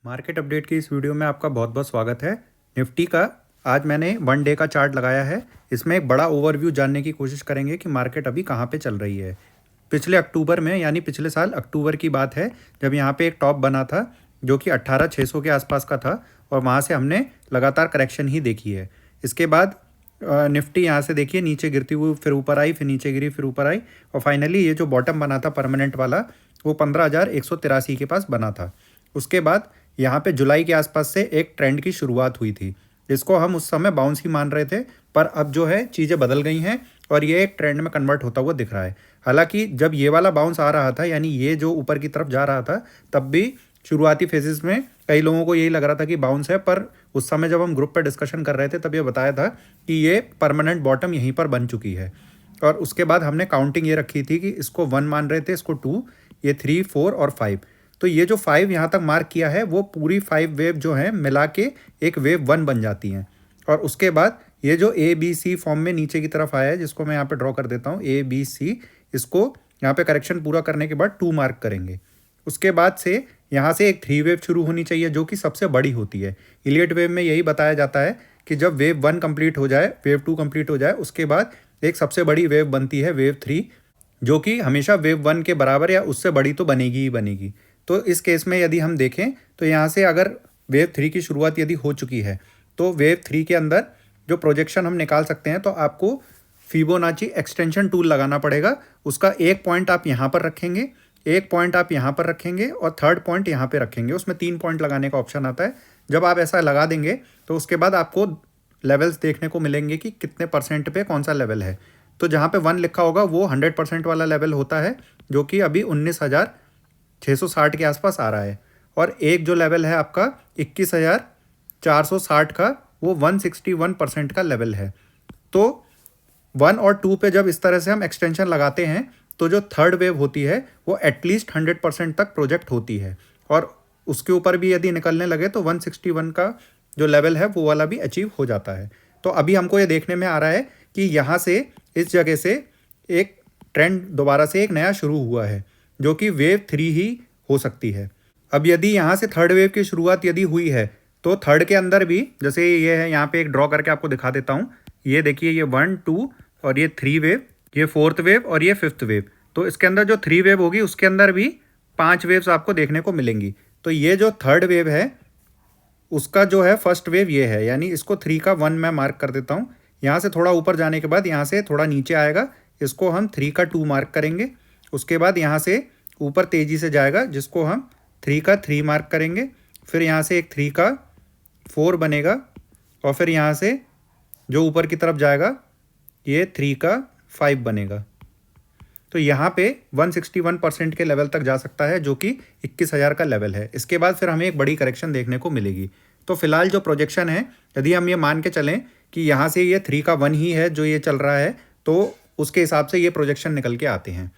Market update की इस video में आपका बहुत बहुत स्वागत है। निफ्टी का आज मैंने वन डे का चार्ट लगाया है। इसमें एक बड़ा ओवरव्यू जानने की कोशिश करेंगे कि मार्केट अभी कहाँ पे चल रही है। पिछले अक्टूबर में यानी पिछले साल अक्टूबर की बात है जब यहाँ पे एक टॉप बना था जो कि 18,600 के आसपास का था और वहाँ से हमने लगातार करेक्शन ही देखी है। इसके बाद निफ्टी यहाँ से देखिए नीचे गिरती हुई फिर ऊपर आई, फिर नीचे गिरी, फिर ऊपर आई और फाइनली ये जो बॉटम बना था परमानेंट वाला वो 15,183 के पास बना था। उसके बाद यहाँ पे जुलाई के आसपास से एक ट्रेंड की शुरुआत हुई थी जिसको हम उस समय बाउंस ही मान रहे थे, पर अब जो है चीज़ें बदल गई हैं और ये एक ट्रेंड में कन्वर्ट होता हुआ दिख रहा है। हालांकि जब ये वाला बाउंस आ रहा था यानी ये जो ऊपर की तरफ जा रहा था तब भी शुरुआती फेजेस में कई लोगों को यही लग रहा था कि बाउंस है, पर उस समय जब हम ग्रुप पर डिस्कशन कर रहे थे तब ये बताया था कि ये परमानेंट बॉटम यहीं पर बन चुकी है। और उसके बाद हमने काउंटिंग ये रखी थी कि इसको 1 मान रहे थे, इसको 2, ये 3, 4 और 5। तो ये जो 5 यहाँ तक मार्क किया है वो पूरी 5 वेव जो है मिला के एक वेव 1 बन जाती हैं। और उसके बाद ये जो ABC फॉर्म में नीचे की तरफ आया है जिसको मैं यहाँ पे ड्रॉ कर देता हूँ ABC, इसको यहाँ पे करेक्शन पूरा करने के बाद 2 मार्क करेंगे। उसके बाद से यहाँ से एक 3 वेव शुरू होनी चाहिए जो कि सबसे बड़ी होती है। इलियट वेव में यही बताया जाता है कि जब वेव 1 कंप्लीट हो जाए, वेव 2 कंप्लीट हो जाए, उसके बाद एक सबसे बड़ी वेव बनती है वेव 3, जो कि हमेशा वेव 1 के बराबर या उससे बड़ी तो बनेगी ही बनेगी। तो इस केस में यदि हम देखें तो यहाँ से अगर वेव 3 की शुरुआत यदि हो चुकी है तो वेव 3 के अंदर जो प्रोजेक्शन हम निकाल सकते हैं तो आपको फिबोनाची एक्सटेंशन टूल लगाना पड़ेगा। उसका एक पॉइंट आप यहाँ पर रखेंगे, एक पॉइंट आप यहाँ पर रखेंगे और थर्ड पॉइंट यहाँ पे रखेंगे। उसमें 3 पॉइंट लगाने का ऑप्शन आता है। जब आप ऐसा लगा देंगे तो उसके बाद आपको लेवल्स देखने को मिलेंगे कि कितने परसेंट पे कौन सा लेवल है। तो जहाँ पे 1 लिखा होगा वो 100% वाला लेवल होता है जो कि अभी 19,660 के आसपास आ रहा है। और एक जो लेवल है आपका 21,460 का वो 161% का लेवल है। तो 1 और 2 पे जब इस तरह से हम एक्सटेंशन लगाते हैं तो जो थर्ड वेव होती है वो एटलीस्ट 100% तक प्रोजेक्ट होती है और उसके ऊपर भी यदि निकलने लगे तो 161 का जो लेवल है वो वाला भी अचीव हो जाता है। तो अभी हमको ये देखने में आ रहा है कि यहाँ से इस जगह से एक ट्रेंड दोबारा से एक नया शुरू हुआ है जो कि वेव 3 ही हो सकती है। अब यदि यहाँ से थर्ड वेव की शुरुआत यदि हुई है तो थर्ड के अंदर भी जैसे ये है, यहाँ पे एक ड्रॉ करके आपको दिखा देता हूँ। ये देखिए ये 1, 2 और ये 3 वेव, ये 4th वेव और ये 5th वेव। तो इसके अंदर जो 3 वेव होगी उसके अंदर भी 5 वेव्स आपको देखने को मिलेंगी। तो ये जो थर्ड वेव है उसका जो है फर्स्ट वेव ये है, यानी इसको 3 का 1 मैं मार्क कर देता हूँ। यहाँ से थोड़ा ऊपर जाने के बाद यहाँ से थोड़ा नीचे आएगा, इसको हम 3 का 2 मार्क करेंगे। उसके बाद यहाँ से ऊपर तेज़ी से जाएगा जिसको हम 3 का 3 मार्क करेंगे। फिर यहाँ से एक 3 का 4 बनेगा और फिर यहाँ से जो ऊपर की तरफ जाएगा ये 3 का 5 बनेगा। तो यहाँ पे 161% के लेवल तक जा सकता है जो कि 21,000 का लेवल है। इसके बाद फिर हमें एक बड़ी करेक्शन देखने को मिलेगी। तो फिलहाल जो प्रोजेक्शन है यदि हम ये मान के चलें कि यहाँ से ये 3 का 1 ही है जो ये चल रहा है तो उसके हिसाब से ये प्रोजेक्शन निकल के आते हैं।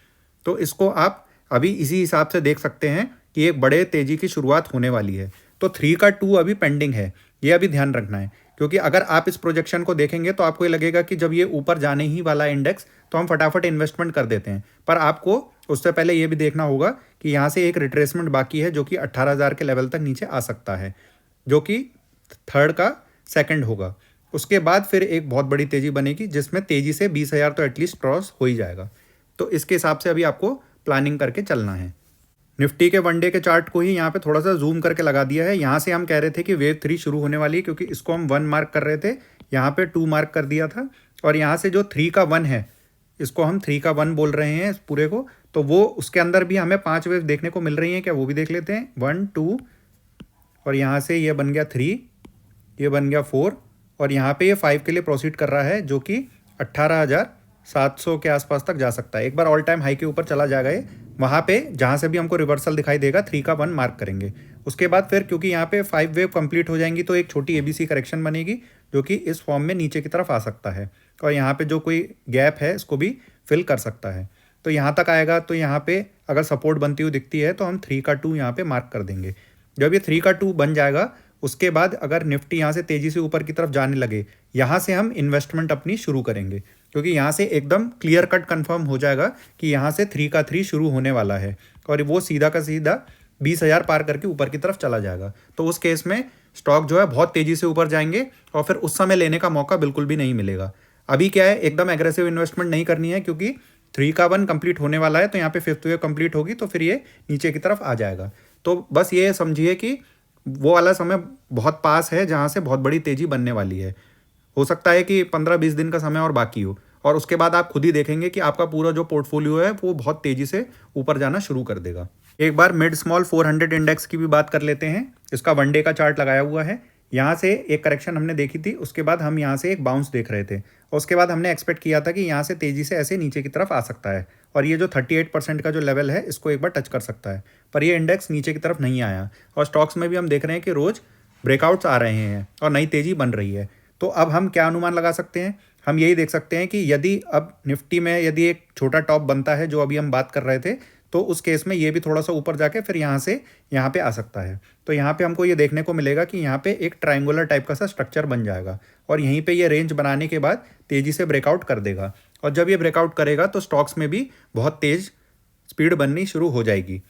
तो इसको आप अभी इसी हिसाब से देख सकते हैं कि एक बड़े तेज़ी की शुरुआत होने वाली है। तो 3 का 2 अभी पेंडिंग है, ये अभी ध्यान रखना है, क्योंकि अगर आप इस प्रोजेक्शन को देखेंगे तो आपको ये लगेगा कि जब ये ऊपर जाने ही वाला इंडेक्स तो हम फटाफट इन्वेस्टमेंट कर देते हैं। पर आपको उससे पहले ये भी देखना होगा कि यहाँ से एक रिट्रेसमेंट बाकी है जो कि 18,000 के लेवल तक नीचे आ सकता है, जो कि थर्ड का सेकंड होगा। उसके बाद फिर एक बहुत बड़ी तेज़ी बनेगी जिसमें तेज़ी से 20,000 तो एटलीस्ट क्रॉस हो ही जाएगा। तो इसके हिसाब से अभी आपको प्लानिंग करके चलना है। निफ्टी के वन डे के चार्ट को ही यहाँ पे थोड़ा सा जूम करके लगा दिया है। यहाँ से हम कह रहे थे कि वेव 3 शुरू होने वाली है क्योंकि इसको हम 1 मार्क कर रहे थे, यहाँ पे 2 मार्क कर दिया था और यहाँ से जो 3 का 1 है इसको हम 3 का 1 बोल रहे हैं इस पूरे को। तो वो उसके अंदर भी हमें 5 वेव देखने को मिल रही हैं क्या, वो भी देख लेते हैं। 1, 2 और यहाँ से ये बन गया 3, ये बन गया 4 और यहाँ पे ये 5 के लिए प्रोसीड कर रहा है जो कि 18,700 के आसपास तक जा सकता है। एक बार ऑल टाइम हाई के ऊपर चला जाएगा ये, वहाँ पे जहाँ से भी हमको रिवर्सल दिखाई देगा 3 का 1 मार्क करेंगे। उसके बाद फिर क्योंकि यहाँ पे 5 वेव कंप्लीट हो जाएंगी तो एक छोटी ABC करेक्शन बनेगी जो कि इस फॉर्म में नीचे की तरफ आ सकता है और यहाँ पे जो कोई गैप है इसको भी फिल कर सकता है। तो यहाँ तक आएगा तो यहाँ पे अगर सपोर्ट बनती हुई दिखती है तो हम 3 का 2 यहाँ पे मार्क कर देंगे। जब ये 3 का 2 बन जाएगा उसके बाद अगर निफ्टी यहाँ से तेज़ी से ऊपर की तरफ जाने लगे, यहाँ से हम इन्वेस्टमेंट अपनी शुरू करेंगे क्योंकि यहाँ से एकदम क्लियर कट कंफर्म हो जाएगा कि यहाँ से 3 का 3 शुरू होने वाला है और वो सीधा का सीधा 20,000 पार करके ऊपर की तरफ चला जाएगा। तो उस केस में स्टॉक जो है बहुत तेज़ी से ऊपर जाएंगे और फिर उस समय लेने का मौका बिल्कुल भी नहीं मिलेगा। अभी क्या है, एकदम एग्रेसिव इन्वेस्टमेंट नहीं करनी है, क्योंकि 3 का 1 कंप्लीट होने वाला है, तो यहाँ पे 5th वेव कंप्लीट होगी तो फिर ये नीचे की तरफ आ जाएगा। तो बस ये समझिए कि वो वाला समय बहुत पास है जहाँ से बहुत बड़ी तेज़ी बनने वाली है। हो सकता है कि 15-20 दिन का समय और बाकी हो, और उसके बाद आप खुद ही देखेंगे कि आपका पूरा जो पोर्टफोलियो है वो बहुत तेज़ी से ऊपर जाना शुरू कर देगा। एक बार मिड स्मॉल 400 इंडेक्स की भी बात कर लेते हैं। इसका 1 डे का चार्ट लगाया हुआ है। यहाँ से एक करेक्शन हमने देखी थी, उसके बाद हम यहाँ से एक बाउंस देख रहे थे, और उसके बाद हमने एक्सपेक्ट किया था कि यहाँ से तेज़ी से ऐसे नीचे की तरफ आ सकता है और ये जो 38% का जो लेवल है इसको एक बार टच कर सकता है। पर ये इंडेक्स नीचे की तरफ नहीं आया, और स्टॉक्स में भी हम देख रहे हैं कि रोज़ ब्रेकआउट्स आ रहे हैं और नई तेज़ी बन रही है। तो अब हम क्या अनुमान लगा सकते हैं? हम यही देख सकते हैं कि यदि अब निफ्टी में यदि एक छोटा टॉप बनता है, जो अभी हम बात कर रहे थे, तो उस केस में ये भी थोड़ा सा ऊपर जाके फिर यहाँ से यहाँ पे आ सकता है। तो यहाँ पे हमको ये देखने को मिलेगा कि यहाँ पे एक ट्रायंगुलर टाइप का सा स्ट्रक्चर बन जाएगा, और यहीं पे ये रेंज बनाने के बाद तेज़ी से ब्रेकआउट कर देगा, और जब ये ब्रेकआउट करेगा तो स्टॉक्स में भी बहुत तेज़ स्पीड बननी शुरू हो जाएगी।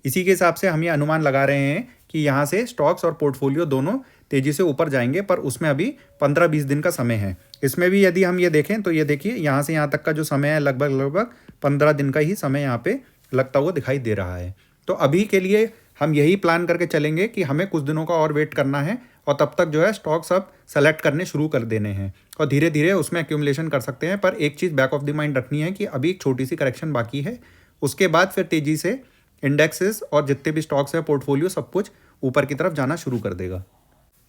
इसी के हिसाब से हम ये अनुमान लगा रहे हैं कि यहाँ से स्टॉक्स और पोर्टफोलियो दोनों तेज़ी से ऊपर जाएंगे, पर उसमें अभी 15-20 दिन का समय है। इसमें भी यदि हम ये देखें तो ये देखिए यहाँ से यहाँ तक का जो समय है लगभग 15 दिन का ही समय यहाँ पे लगता हुआ दिखाई दे रहा है। तो अभी के लिए हम यही प्लान करके चलेंगे कि हमें कुछ दिनों का और वेट करना है, और तब तक जो है स्टॉक्स अब सेलेक्ट करने शुरू कर देने हैं और धीरे धीरे उसमें एक्यूमुलेशन कर सकते हैं। पर एक चीज़ बैक ऑफ द माइंड रखनी है कि अभी एक छोटी सी करेक्शन बाकी है, उसके बाद फिर तेज़ी से इंडेक्सेस और जितने भी स्टॉक्स हैं पोर्टफोलियो सब कुछ ऊपर की तरफ जाना शुरू कर देगा।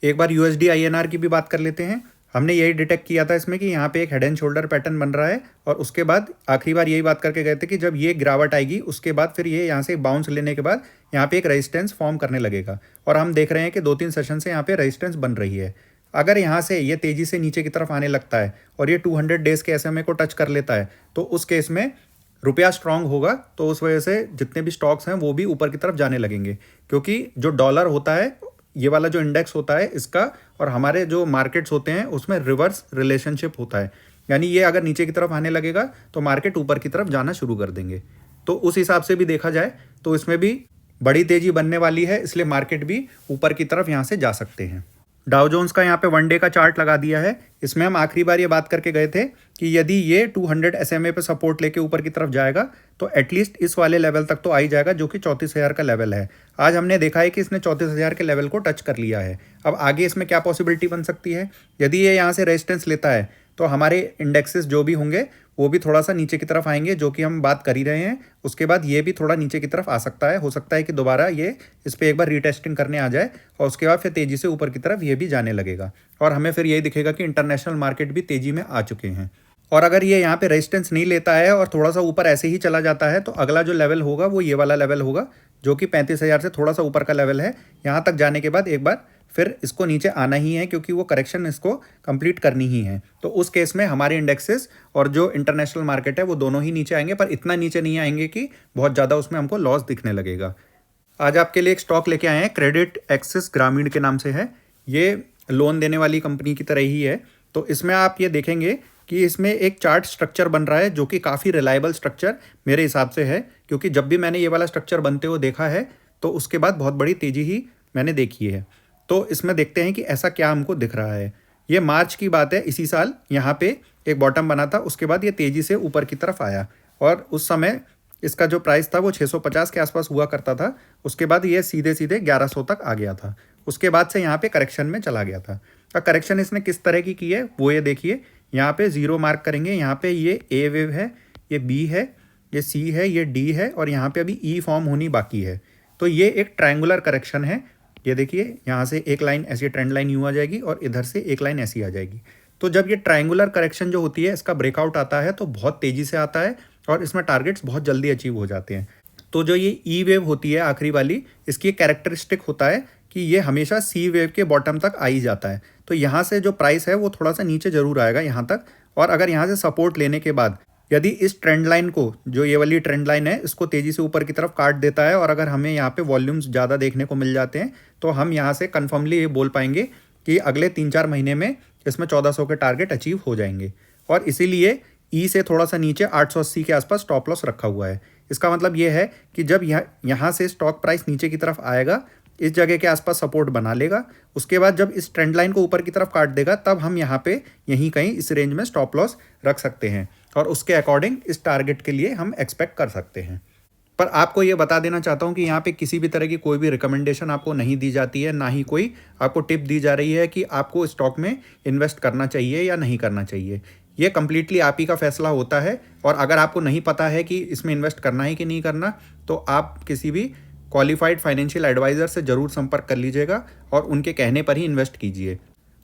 एक बार यूएसडी आईएनआर की भी बात कर लेते हैं। हमने यही डिटेक्ट किया था इसमें कि यहाँ पे एक हेड एंड शोल्डर पैटर्न बन रहा है, और उसके बाद आखिरी बार यही बात करके गए थे कि जब ये गिरावट आएगी उसके बाद फिर ये यहाँ से बाउंस लेने के बाद यहाँ पे एक रेजिस्टेंस फॉर्म करने लगेगा, और हम देख रहे हैं कि 2-3 सेशन से यहाँ पे रेजिस्टेंस बन रही है। अगर यहाँ से ये तेज़ी से नीचे की तरफ आने लगता है और ये 200 डेज़ के SMA को टच कर लेता है, तो उस केस में रुपया स्ट्रांग होगा, तो उस वजह से जितने भी स्टॉक्स हैं वो भी ऊपर की तरफ जाने लगेंगे, क्योंकि जो डॉलर होता है, ये वाला जो इंडेक्स होता है इसका, और हमारे जो मार्केट्स होते हैं उसमें रिवर्स रिलेशनशिप होता है। यानी ये अगर नीचे की तरफ आने लगेगा तो मार्केट ऊपर की तरफ जाना शुरू कर देंगे। तो उस हिसाब से भी देखा जाए तो इसमें भी बड़ी तेज़ी बनने वाली है, इसलिए मार्केट भी ऊपर की तरफ यहाँ से जा सकते हैं। डाउ जोन्स का यहाँ पे 1 डे का चार्ट लगा दिया है। इसमें हम आखिरी बार ये बात करके गए थे कि यदि ये 200 SMA पे सपोर्ट लेके ऊपर की तरफ जाएगा तो एटलीस्ट इस वाले लेवल तक तो आ ही जाएगा, जो कि 34,000 का लेवल है। आज हमने देखा है कि इसने 34,000 के लेवल को टच कर लिया है। अब आगे इसमें क्या पॉसिबिलिटी बन सकती है? यदि ये यहाँ से रेजिस्टेंस लेता है तो हमारे इंडेक्सेस जो भी होंगे वो भी थोड़ा सा नीचे की तरफ आएंगे, जो कि हम बात कर ही रहे हैं। उसके बाद ये भी थोड़ा नीचे की तरफ आ सकता है, हो सकता है कि दोबारा ये इस पर एक बार रीटेस्टिंग करने आ जाए, और उसके बाद फिर तेज़ी से ऊपर की तरफ ये भी जाने लगेगा, और हमें फिर यही दिखेगा कि इंटरनेशनल मार्केट भी तेज़ी में आ चुके हैं। और अगर ये यहाँ पे रेजिस्टेंस नहीं लेता है और थोड़ा सा ऊपर ऐसे ही चला जाता है, तो अगला जो लेवल होगा वो ये वाला लेवल होगा, जो कि 35,000 से थोड़ा सा ऊपर का लेवल है। यहाँ तक जाने के बाद एक बार फिर इसको नीचे आना ही है, क्योंकि वो करेक्शन इसको कंप्लीट करनी ही है। तो उस केस में हमारे इंडेक्सेस और जो इंटरनेशनल मार्केट है वो दोनों ही नीचे आएंगे, पर इतना नीचे नहीं आएंगे कि बहुत ज़्यादा उसमें हमको लॉस दिखने लगेगा। आज आपके लिए एक स्टॉक लेके आए हैं, क्रेडिट एक्सिस ग्रामीण के नाम से है। ये लोन देने वाली कंपनी की तरह ही है। तो इसमें आप ये देखेंगे कि इसमें एक चार्ट स्ट्रक्चर बन रहा है, जो कि काफ़ी रिलायबल स्ट्रक्चर मेरे हिसाब से है, क्योंकि जब भी मैंने ये वाला स्ट्रक्चर बनते हुए देखा है तो उसके बाद बहुत बड़ी तेज़ी ही मैंने देखी है। तो इसमें देखते हैं कि ऐसा क्या हमको दिख रहा है। ये मार्च की बात है, इसी साल यहाँ पे एक बॉटम बना था, उसके बाद ये तेज़ी से ऊपर की तरफ आया, और उस समय इसका जो प्राइस था वो 650 के आसपास हुआ करता था। उसके बाद ये सीधे सीधे 1100 तक आ गया था। उसके बाद से यहाँ पे करेक्शन में चला गया था। और करेक्शन इसने किस तरह की है वो ये देखिए। यहाँ पे 0 मार्क करेंगे, यहाँ पे ये ए वेव है, ये बी है, ये सी है, ये डी है, और यहाँ पे अभी ई फॉर्म होनी बाकी है। तो ये एक ट्रायंगुलर करेक्शन है। ये देखिए, यहाँ से एक लाइन ऐसी ट्रेंड लाइन यूँ आ जाएगी और इधर से एक लाइन ऐसी आ जाएगी। तो जब ये ट्रायंगुलर करेक्शन जो होती है, इसका ब्रेकआउट आता है तो बहुत तेज़ी से आता है, और इसमें टारगेट्स बहुत जल्दी अचीव हो जाते हैं। तो जो ये ई वेव होती है आखिरी वाली, इसकी एक कैरेक्टरिस्टिक होता है कि ये हमेशा सी वेव के बॉटम तक आ ही जाता है। तो यहाँ से जो प्राइस है वो थोड़ा सा नीचे ज़रूर आएगा यहाँ तक, और अगर यहाँ से सपोर्ट लेने के बाद यदि इस ट्रेंड लाइन को, जो ये वाली ट्रेंड लाइन है, इसको तेज़ी से ऊपर की तरफ काट देता है, और अगर हमें यहाँ पे वॉल्यूम्स ज़्यादा देखने को मिल जाते हैं, तो हम यहाँ से कन्फर्मली ये बोल पाएंगे कि अगले 3-4 महीने में इसमें 1400 के टारगेट अचीव हो जाएंगे। और इसीलिए ई से थोड़ा सा नीचे 880 के आसपास स्टॉप लॉस रखा हुआ है। इसका मतलब ये है कि जब यहाँ से स्टॉक प्राइस नीचे की तरफ आएगा, इस जगह के आसपास सपोर्ट बना लेगा, उसके बाद जब इस ट्रेंड लाइन को ऊपर की तरफ काट देगा तब हम यहाँ पे यहीं कहीं इस रेंज में स्टॉप लॉस रख सकते हैं और उसके अकॉर्डिंग इस टारगेट के लिए हम एक्सपेक्ट कर सकते हैं। पर आपको ये बता देना चाहता हूँ कि यहाँ पे किसी भी तरह की कोई भी रिकमेंडेशन आपको नहीं दी जाती है, ना ही कोई आपको टिप दी जा रही है कि आपको स्टॉक में इन्वेस्ट करना चाहिए या नहीं करना चाहिए। ये कम्प्लीटली आप ही का फैसला होता है और अगर आपको नहीं पता है कि इसमें इन्वेस्ट करना है कि नहीं करना तो आप किसी भी क्वालिफाइड फाइनेंशियल एडवाइज़र से ज़रूर संपर्क कर लीजिएगा और उनके कहने पर ही इन्वेस्ट कीजिए।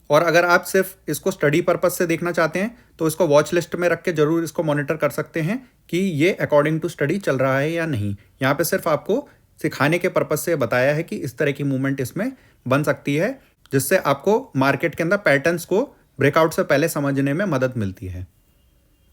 और अगर आप सिर्फ इसको स्टडी पर्पस से देखना चाहते हैं तो इसको वॉच लिस्ट में रख के ज़रूर इसको मॉनिटर कर सकते हैं कि ये अकॉर्डिंग टू स्टडी चल रहा है या नहीं। यहाँ पे सिर्फ आपको सिखाने के पर्पस से बताया है कि इस तरह की मूवमेंट इसमें बन सकती है, जिससे आपको मार्केट के अंदर पैटर्न्स को ब्रेकआउट से पहले समझने में मदद मिलती है।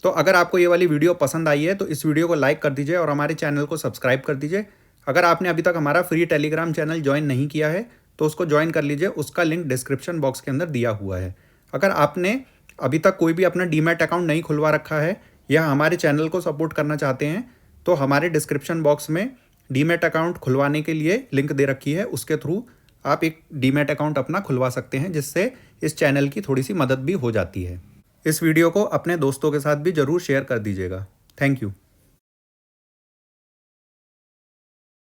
तो अगर आपको ये वाली वीडियो पसंद आई है तो इस वीडियो को लाइक कर दीजिए और हमारे चैनल को सब्सक्राइब कर दीजिए। अगर आपने अभी तक हमारा फ्री टेलीग्राम चैनल ज्वाइन नहीं किया है तो उसको ज्वाइन कर लीजिए, उसका लिंक डिस्क्रिप्शन बॉक्स के अंदर दिया हुआ है। अगर आपने अभी तक कोई भी अपना डीमैट अकाउंट नहीं खुलवा रखा है या हमारे चैनल को सपोर्ट करना चाहते हैं तो हमारे डिस्क्रिप्शन बॉक्स में डीमैट अकाउंट खुलवाने के लिए लिंक दे रखी है, उसके थ्रू आप एक डीमैट अकाउंट अपना खुलवा सकते हैं, जिससे इस चैनल की थोड़ी सी मदद भी हो जाती है। इस वीडियो को अपने दोस्तों के साथ भी ज़रूर शेयर कर दीजिएगा। Thank you.